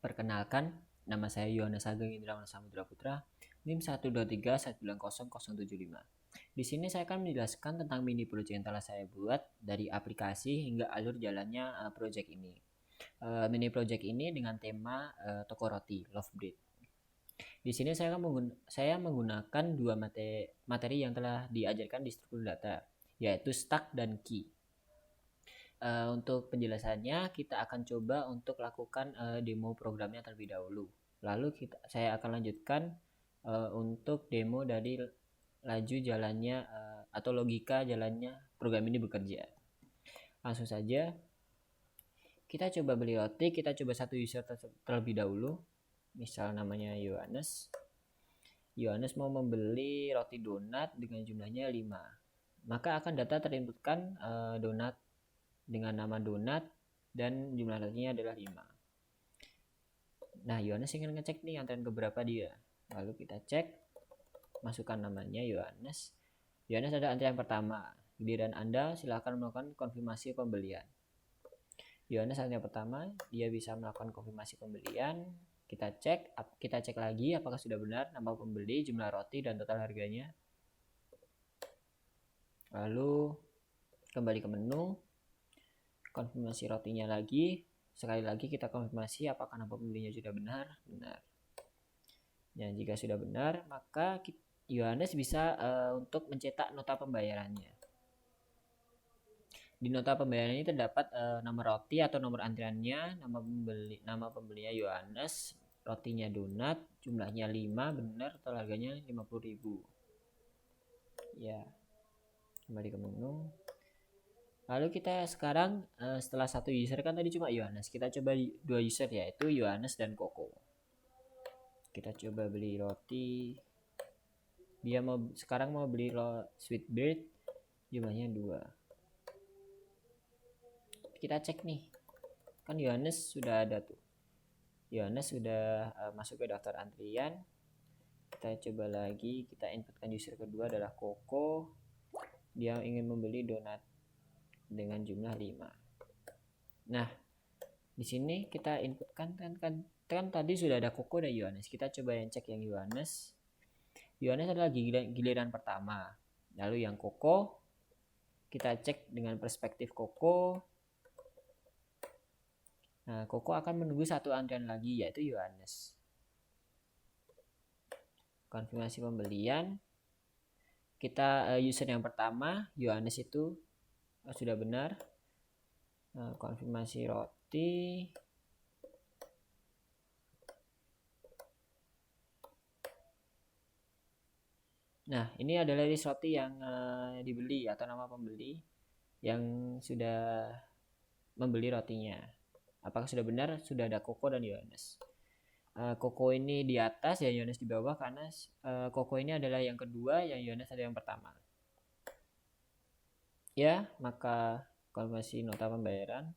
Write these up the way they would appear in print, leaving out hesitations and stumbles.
Perkenalkan, nama saya Yohanes Ageng Indrawan Samudra Putra, NIM 123190075. Di sini saya akan menjelaskan tentang mini project yang telah saya buat dari aplikasi hingga alur jalannya project ini. Mini project ini dengan tema toko roti, Love Bread. Di sini saya menggunakan dua materi yang telah diajarkan di struktur data, yaitu stack dan key. Untuk penjelasannya kita akan coba untuk lakukan demo programnya terlebih dahulu. Lalu saya akan lanjutkan untuk demo dari laju jalannya atau logika jalannya program ini bekerja. Langsung saja kita coba beli roti, kita coba satu user terlebih dahulu. Misal namanya Yohanes. Yohanes mau membeli roti donat dengan jumlahnya 5. Maka akan data terinputkan donat dengan nama donat dan jumlah rotinya adalah 5. Nah, Yohanes ingin ngecek nih antrean keberapa dia. Lalu kita cek, masukkan namanya Yohanes. Yohanes ada antrean pertama. Giliran Anda silakan melakukan konfirmasi pembelian. Yohanes antrean pertama, dia bisa melakukan konfirmasi pembelian. Kita cek lagi apakah sudah benar nama pembeli, jumlah roti dan total harganya. Lalu kembali ke menu. Konfirmasi rotinya lagi, sekali lagi kita konfirmasi apakah nama pembelinya sudah benar. Dan jika sudah benar, maka Yohanes bisa untuk mencetak nota pembayarannya. Di nota pembayaran ini terdapat nomor roti atau nomor antriannya, nama pembelinya Yohanes, rotinya donat, jumlahnya 5, benar, total harganya 50.000. Ya, kembali ke menu. Lalu kita sekarang setelah satu user kan tadi cuma Yohanes, kita coba dua user yaitu Yohanes dan Koko. Kita coba beli roti. Dia sekarang mau beli sweet bread, jumlahnya 2. Kita cek nih, kan Yohanes sudah ada tuh. Yohanes sudah masuk ke daftar antrian. Kita coba lagi, kita inputkan user kedua adalah Koko. Dia ingin membeli donat dengan jumlah 5. Nah, di sini kita inputkan kan tadi sudah ada Koko dan Yohanes. Kita coba yang cek yang Yohanes. Yohanes adalah giliran pertama. Lalu yang Koko kita cek dengan perspektif Koko. Nah, Koko akan menunggu satu antrian lagi yaitu Yohanes. Konfirmasi pembelian. Kita user yang pertama, Yohanes itu sudah benar. Konfirmasi roti. Nah, ini adalah list roti yang dibeli atau nama pembeli yang sudah membeli rotinya. Apakah sudah benar? Sudah ada Koko dan Yohanes. Koko ini di atas ya, Yohanes di bawah karena Koko ini adalah yang kedua, yang Yohanes adalah yang pertama. Ya, maka konfirmasi nota pembayaran.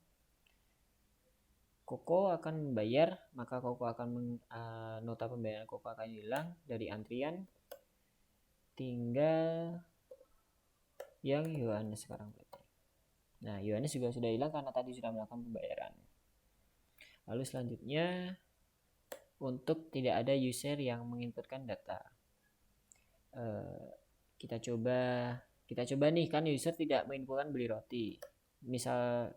Koko akan membayar, maka Koko akan nota pembayaran Koko akan hilang dari antrian. Tinggal yang Yohanes sekarang berarti. Nah, Yohanes juga sudah hilang karena tadi sudah melakukan pembayaran. Lalu selanjutnya untuk tidak ada user yang menginputkan data. Kita coba nih, kan user tidak menginputkan beli roti. Misal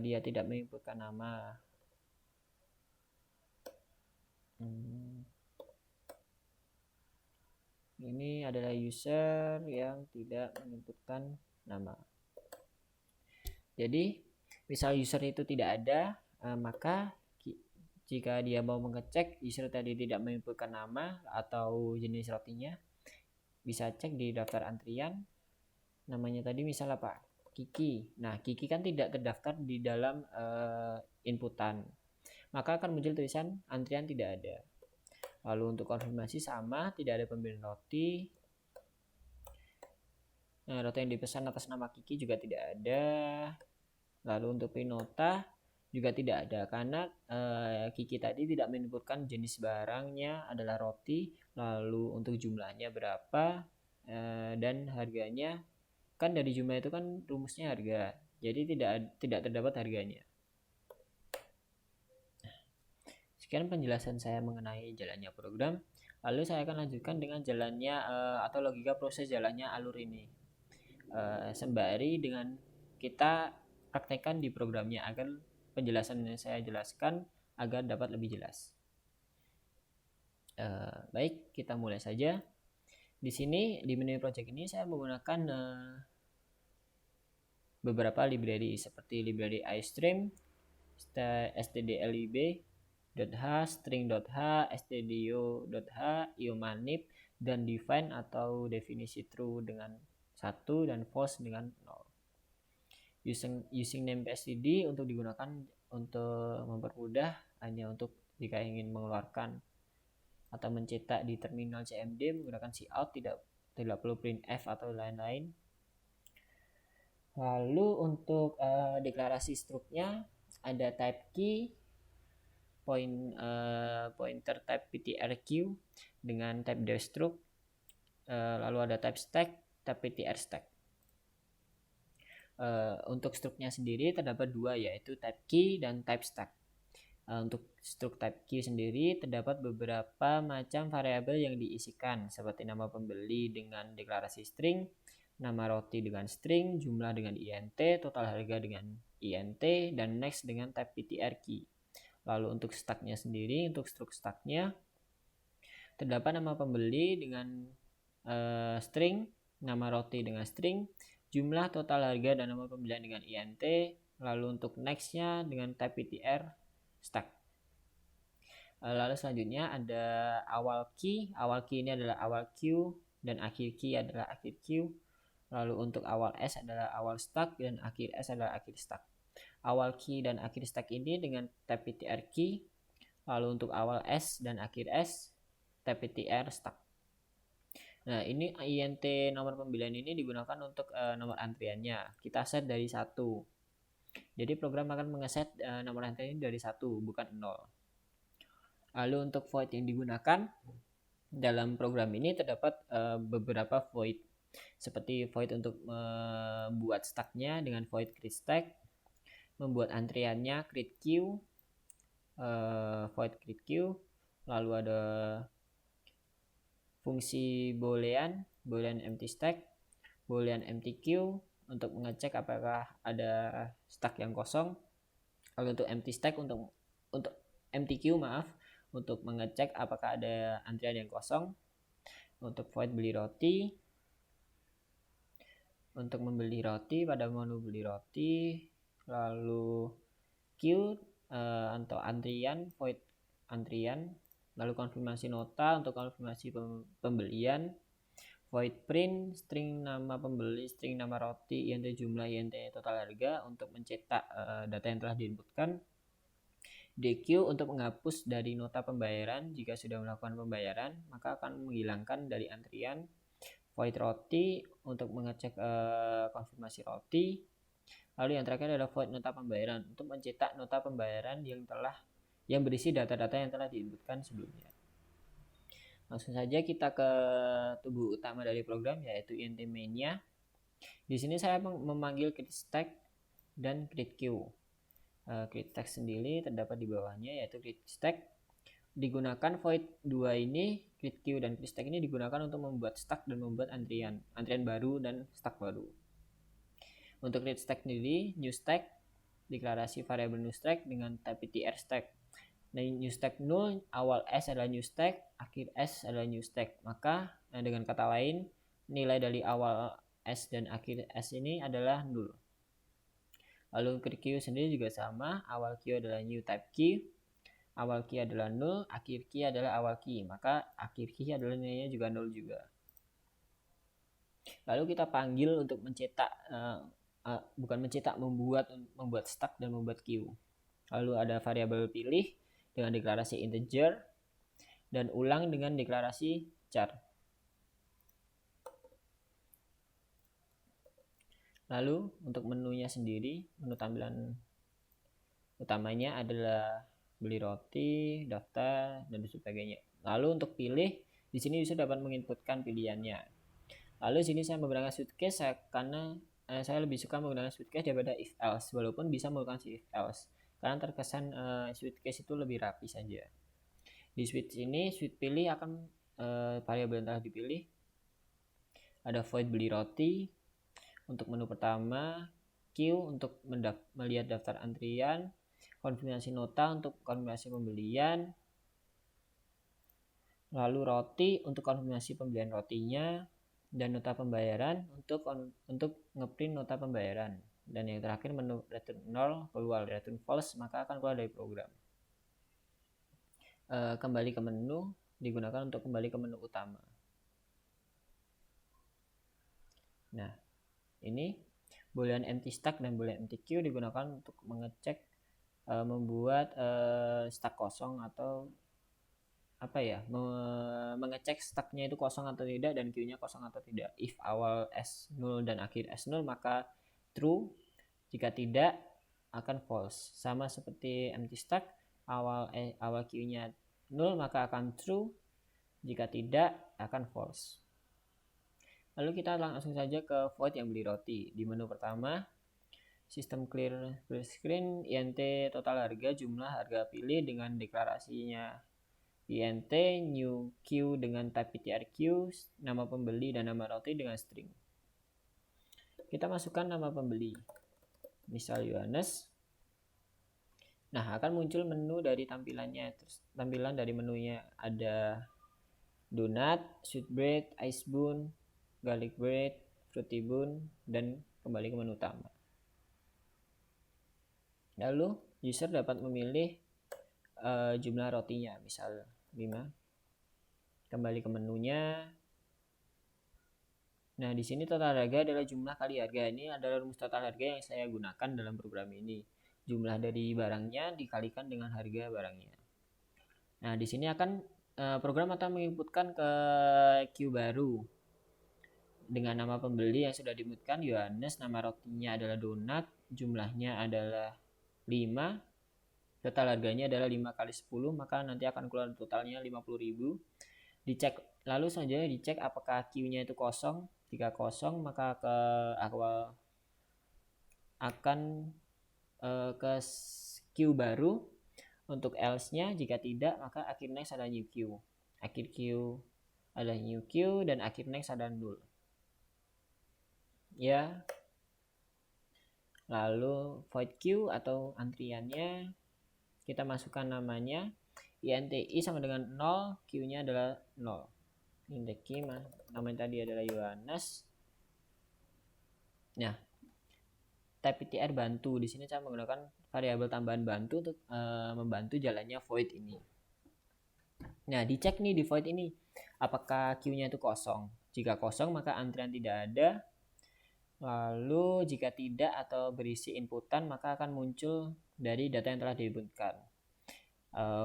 dia tidak menginputkan nama. Ini adalah user yang tidak menginputkan nama. Jadi, misal user itu tidak ada, maka jika dia mau mengecek user tadi tidak menginputkan nama atau jenis rotinya, bisa cek di daftar antrian. Namanya tadi misal apa? Kiki. Nah, Kiki kan tidak terdaftar di dalam inputan. Maka akan muncul tulisan antrian tidak ada. Lalu untuk konfirmasi sama, tidak ada pembelian roti. Nah, roti yang dipesan atas nama Kiki juga tidak ada. Lalu untuk nota juga tidak ada karena Kiki tadi tidak menyebutkan jenis barangnya adalah roti, lalu untuk jumlahnya berapa dan harganya. Kan dari jumlah itu kan rumusnya harga, jadi tidak terdapat harganya. Sekian penjelasan saya mengenai jalannya program. Lalu saya akan lanjutkan dengan jalannya atau logika proses jalannya alur ini. Sembari dengan kita praktekkan di programnya agar penjelasan yang saya jelaskan agar dapat lebih jelas. Baik, kita mulai saja. Di sini di menu project ini saya menggunakan beberapa library seperti library iStream, stdlib.h, string.h, stdio.h, iomanip, dan define atau definisi true dengan 1 dan false dengan 0. Using name std untuk digunakan untuk mempermudah hanya untuk jika ingin mengeluarkan atau mencetak di terminal CMD menggunakan cout, tidak perlu printf atau lain-lain. Lalu untuk deklarasi struknya ada type key, pointer type ptrq dengan type destruct, lalu ada type stack, type ptr stack. Untuk struknya sendiri terdapat dua, yaitu type key dan type stack. Untuk struk type key sendiri terdapat beberapa macam variabel yang diisikan seperti nama pembeli dengan deklarasi string, nama roti dengan string, jumlah dengan int, total harga dengan int, dan next dengan type ptr key. Lalu untuk stacknya sendiri, untuk struk stacknya terdapat nama pembeli dengan string, nama roti dengan string, jumlah, total harga, dan nama pembelian dengan int. Lalu untuk nextnya dengan type ptr stack. Lalu selanjutnya ada awal key. Awal key ini adalah awal queue dan akhir key adalah akhir queue. Lalu untuk awal s adalah awal stack dan akhir s adalah akhir stack. Awal key dan akhir stack ini dengan type ptr key. Lalu untuk awal s dan akhir s type ptr stack. Nah, ini int nomor pembelian ini digunakan untuk nomor antriannya. Kita set dari 1. Jadi program akan mengeset nomor antrian ini dari 1, bukan 0. Lalu untuk void yang digunakan dalam program ini terdapat beberapa void. Seperti void untuk membuat stacknya dengan void create stack, membuat antriannya create queue, void create queue, lalu ada fungsi boolean empty stack, boolean empty queue untuk mengecek apakah ada stack yang kosong. Lalu untuk empty stack untuk empty queue untuk mengecek apakah ada antrian yang kosong. Untuk void beli roti, untuk membeli roti pada menu beli roti. Lalu queue atau antrian, void antrian. Lalu konfirmasi nota untuk konfirmasi pembelian. Void print, string nama pembeli, string nama roti, int jumlah, int total harga untuk mencetak data yang telah diinputkan. DQ untuk menghapus dari nota pembayaran jika sudah melakukan pembayaran, maka akan menghilangkan dari antrian. Void roti untuk mengecek konfirmasi roti. Lalu yang terakhir adalah void nota pembayaran untuk mencetak nota pembayaran yang berisi data-data yang telah diinputkan sebelumnya. Langsung saja kita ke tubuh utama dari program, yaitu int main-nya. Di sini saya memanggil create stack dan create queue. Create stack sendiri terdapat di bawahnya, yaitu create stack. Digunakan void 2 ini, create queue dan create stack ini digunakan untuk membuat stack dan membuat antrian baru dan stack baru. Untuk create stack sendiri, new stack, deklarasi variabel new stack dengan type ptr stack. Nah, new stack null, awal s adalah new stack, akhir s adalah new stack. Maka dengan kata lain, nilai dari awal s dan akhir s ini adalah null. Lalu create queue sendiri juga sama, awal queue adalah new type key, awal key adalah null, akhir key adalah awal key. Maka akhir key adalah nilainya juga null juga. Lalu kita panggil untuk mencetak, membuat stack dan membuat queue. Lalu ada variabel pilih dengan deklarasi integer dan ulang dengan deklarasi char. Lalu untuk menunya sendiri, menu tampilan utamanya adalah beli roti, daftar, dan sebagainya. Lalu untuk pilih, di sini user dapat menginputkan pilihannya. Lalu di sini saya menggunakan switch case karena saya lebih suka menggunakan switch case daripada if else, walaupun bisa menggunakan si if else karena terkesan switch case itu lebih rapi saja. Di switch ini, switch pilih akan variabel yang telah dipilih. Ada void beli roti untuk menu pertama, queue untuk melihat daftar antrian, konfirmasi nota untuk konfirmasi pembelian, lalu roti untuk konfirmasi pembelian rotinya, dan nota pembayaran untuk ngeprint nota pembayaran. Dan yang terakhir menu return 0 keluar, return false maka akan keluar dari program. Kembali ke menu digunakan untuk kembali ke menu utama. Nah, ini boolean empty stack dan boolean empty queue digunakan untuk mengecek membuat stack kosong atau apa ya, mengecek stacknya itu kosong atau tidak dan queue-nya kosong atau tidak. If awal S0 dan akhir S0 maka true, jika tidak akan false. Sama seperti empty stack, awal queue-nya 0 maka akan true, jika tidak akan false. Lalu kita langsung saja ke void yang beli roti. Di menu pertama, sistem clear screen, int total harga, jumlah harga pilih dengan deklarasinya int new queue dengan type ptrq, nama pembeli dan nama roti dengan string. Kita masukkan nama pembeli, misal Yohanes. Nah, akan muncul menu dari tampilannya. Terus tampilan dari menunya ada donat, sweet bread, ice bun, garlic bread, fruity bun, dan kembali ke menu utama. Lalu user dapat memilih jumlah rotinya, misal 5. Kembali ke menunya. Nah, di sini total harga adalah jumlah kali harga. Ini adalah rumus total harga yang saya gunakan dalam program ini. Jumlah dari barangnya dikalikan dengan harga barangnya. Nah, di sini akan program akan menginputkan ke queue baru dengan nama pembeli yang sudah diinputkan Yohanes, nama rotinya adalah donat, jumlahnya adalah 5. Total harganya adalah 5 kali 10, maka nanti akan keluar totalnya 50.000. Dicek, lalu selanjutnya dicek apakah queue-nya itu kosong. Jika kosong, maka ke awal akan ke queue baru. Untuk else-nya, jika tidak, maka akhir next ada new queue. Akhir queue ada new queue dan akhir next ada null. Ya. Lalu void queue atau antriannya, kita masukkan namanya inti sama dengan 0, queue-nya adalah 0. Inti namanya tadi adalah Yohanes. Nah, type ptr bantu, di sini saya menggunakan variabel tambahan bantu untuk membantu jalannya void ini. Nah, dicek nih di void ini apakah queue-nya itu kosong. Jika kosong maka antrian tidak ada. Lalu jika tidak atau berisi inputan maka akan muncul dari data yang telah diinputkan.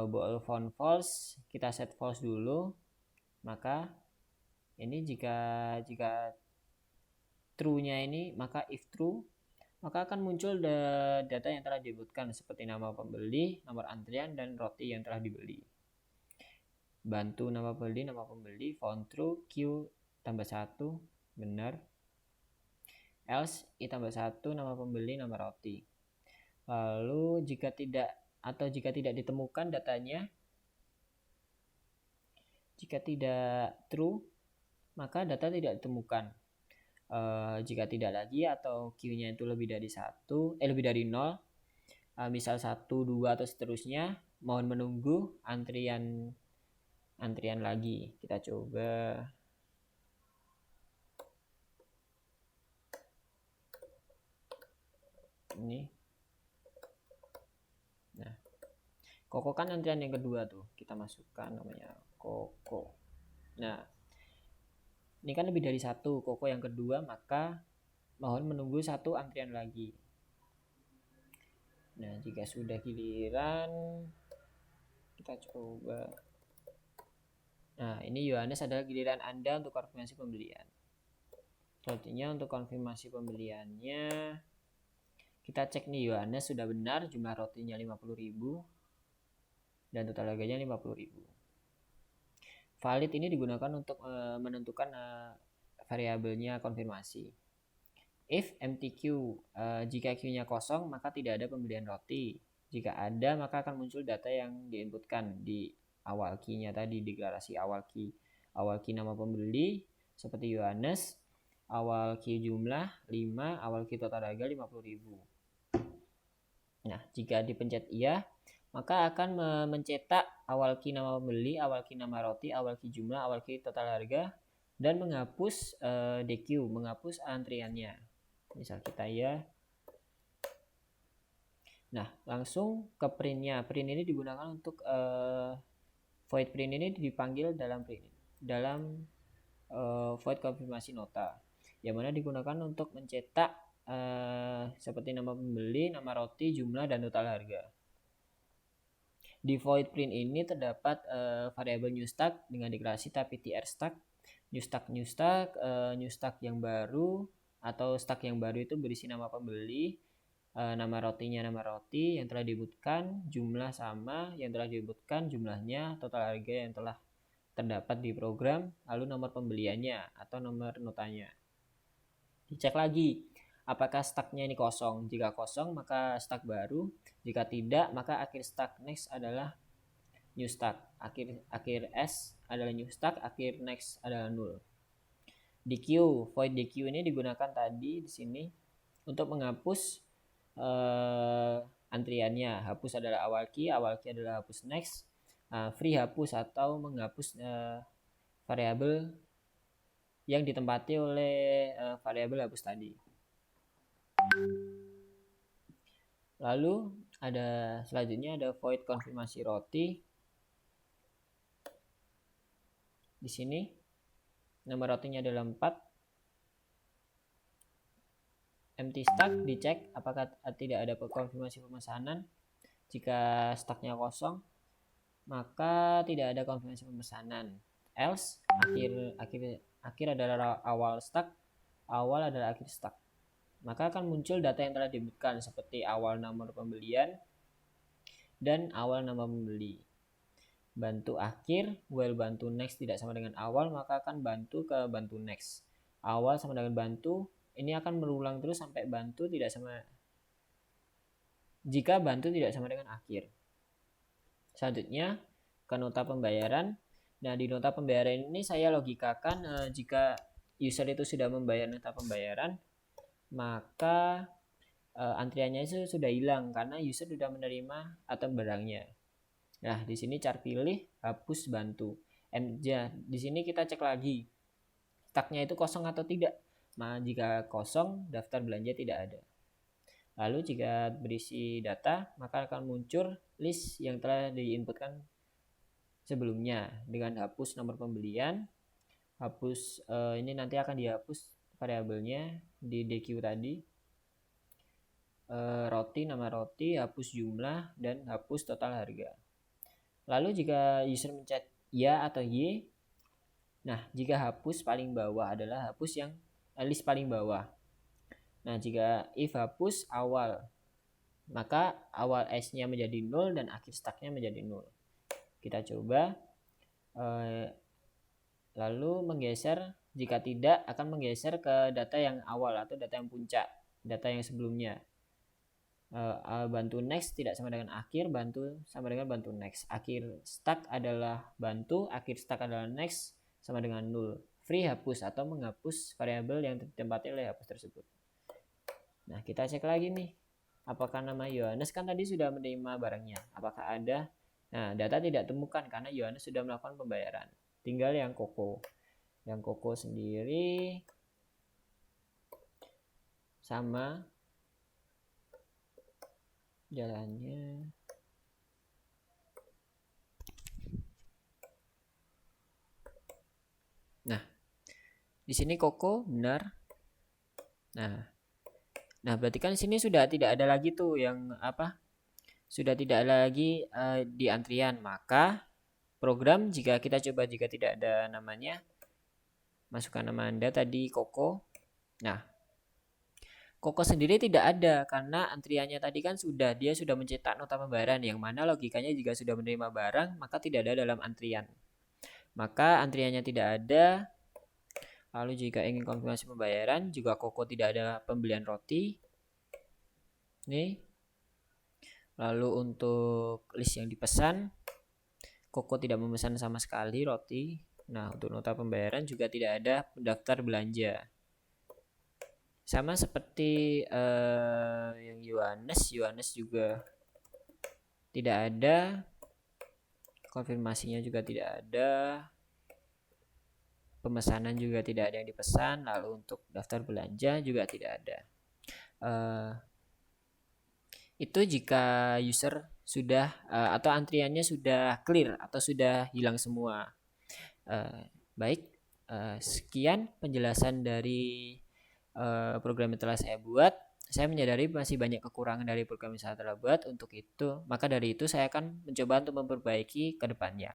Bool found false, kita set false dulu. Maka ini jika true-nya ini, maka if true maka akan muncul data yang telah diinputkan seperti nama pembeli, nomor antrian, dan roti yang telah dibeli. Bantu nama pembeli, found true, queue tambah 1, benar. Else i tambah 1, nama pembeli, nama roti. Lalu jika tidak ditemukan datanya, jika tidak true maka data tidak ditemukan. Jika tidak lagi atau queue-nya itu lebih dari 0, misal 1, 2 atau seterusnya, mohon menunggu antrian lagi. Kita coba. Ini. Nah, Koko kan antrian yang kedua tuh. Kita masukkan namanya Koko. Nah, ini kan lebih dari 1 Koko yang kedua, maka mohon menunggu 1 antrian lagi. Nah, jika sudah giliran, kita coba. Nah, ini Yohanes adalah giliran Anda untuk konfirmasi pembelian. Artinya untuk konfirmasi pembeliannya, kita cek nih Yohanes sudah benar, jumlah rotinya 50.000 dan total harganya 50.000. Valid ini digunakan untuk menentukan variabelnya konfirmasi. If empty queue, jika queue-nya kosong maka tidak ada pembelian roti. Jika ada maka akan muncul data yang diinputkan di awal key-nya tadi, deklarasi awal key nama pembeli seperti Yohanes, awal key jumlah 5, awal key total harga 50.000. Nah, jika dipencet iya, maka akan mencetak awal key nama pembeli, awal key nama roti, awal key jumlah, awal key total harga, dan menghapus DQ, menghapus antriannya. Misal kita ya. Nah, langsung ke printnya. Print ini digunakan untuk void print ini dipanggil dalam void konfirmasi nota, yang mana digunakan untuk mencetak seperti nama pembeli, nama roti, jumlah, dan total harga. Di void print ini terdapat variabel new stack dengan deklarasi tapi tr stack, new stack yang baru atau stack yang baru itu berisi nama pembeli, nama rotinya nama roti yang telah diinputkan, jumlah sama yang telah diinputkan jumlahnya, total harga yang telah terdapat di program, lalu nomor pembeliannya atau nomor notanya. Dicek lagi apakah stacknya ini kosong. Jika kosong maka stack baru, jika tidak maka akhir stack next adalah new stack, akhir S adalah new stack, akhir next adalah null. DQ, void DQ ini digunakan tadi di sini untuk menghapus antriannya. Hapus adalah awal key adalah hapus next, free hapus atau menghapus variabel yang ditempati oleh variabel hapus tadi. Lalu selanjutnya ada void konfirmasi roti. Di sini nama rotinya adalah 4. Empty stack, dicek apakah tidak ada konfirmasi pemesanan. Jika stacknya kosong maka tidak ada konfirmasi pemesanan. Else akhir adalah awal stack, awal adalah akhir stack. Maka akan muncul data yang telah diinputkan seperti awal nomor pembelian dan awal nama pembeli. Bantu akhir, while bantu next tidak sama dengan awal, maka akan bantu ke bantu next. Awal sama dengan bantu, ini akan berulang terus sampai bantu tidak sama. Jika bantu tidak sama dengan akhir. Selanjutnya ke nota pembayaran. Nah, di nota pembayaran ini saya logikakan jika user itu sudah membayar nota pembayaran, maka antriannya itu sudah hilang karena user sudah menerima item barangnya. Nah, di sini cara pilih hapus bantu. Di sini kita cek lagi stacknya itu kosong atau tidak. Nah, jika kosong, daftar belanja tidak ada. Lalu jika berisi data, maka akan muncul list yang telah diinputkan sebelumnya dengan hapus nomor pembelian, hapus ini nanti akan dihapus variabelnya di DQ tadi, roti, nama roti, hapus jumlah, dan hapus total harga. Lalu jika user mencet ya atau y, nah jika hapus paling bawah adalah hapus yang list paling bawah. Nah jika if hapus awal, maka awal S-nya menjadi 0 dan akhir stacknya menjadi 0. Kita coba, lalu menggeser, jika tidak akan menggeser ke data yang awal atau data yang puncak, data yang sebelumnya. Bantu next tidak sama dengan akhir, bantu sama dengan bantu next. Akhir stack adalah bantu, akhir stack adalah next sama dengan 0. Free hapus atau menghapus variabel yang ditempati oleh hapus tersebut. Nah, kita cek lagi nih. Apakah nama Yohanes kan tadi sudah menerima barangnya? Apakah ada? Nah, data tidak temukan karena Yohanes sudah melakukan pembayaran. Tinggal yang Koko. Yang Koko sendiri sama jalannya. Nah, di sini Koko benar. Nah, berarti kan di sini sudah tidak ada lagi tuh yang apa? Sudah tidak ada lagi di antrian. Maka program jika kita coba jika tidak ada namanya, masukkan nama Anda tadi Koko. Nah, Koko sendiri tidak ada karena antriannya tadi kan dia sudah mencetak nota pembayaran, yang mana logikanya jika sudah menerima barang maka tidak ada dalam antrian. Maka antriannya tidak ada. Lalu jika ingin konfirmasi pembayaran juga Koko tidak ada pembelian roti. Nih. Lalu untuk list yang dipesan, Koko tidak memesan sama sekali roti. Nah, untuk nota pembayaran juga tidak ada daftar belanja. Sama seperti yang Yohanes juga tidak ada. Konfirmasinya juga tidak ada. Pemesanan juga tidak ada yang dipesan. Lalu untuk daftar belanja juga tidak ada. Itu jika user sudah atau antriannya sudah clear atau sudah hilang semua. Baik, sekian penjelasan dari program yang telah saya buat. Saya menyadari masih banyak kekurangan dari program yang saya telah buat. Untuk itu, maka dari itu saya akan mencoba untuk memperbaiki ke depannya.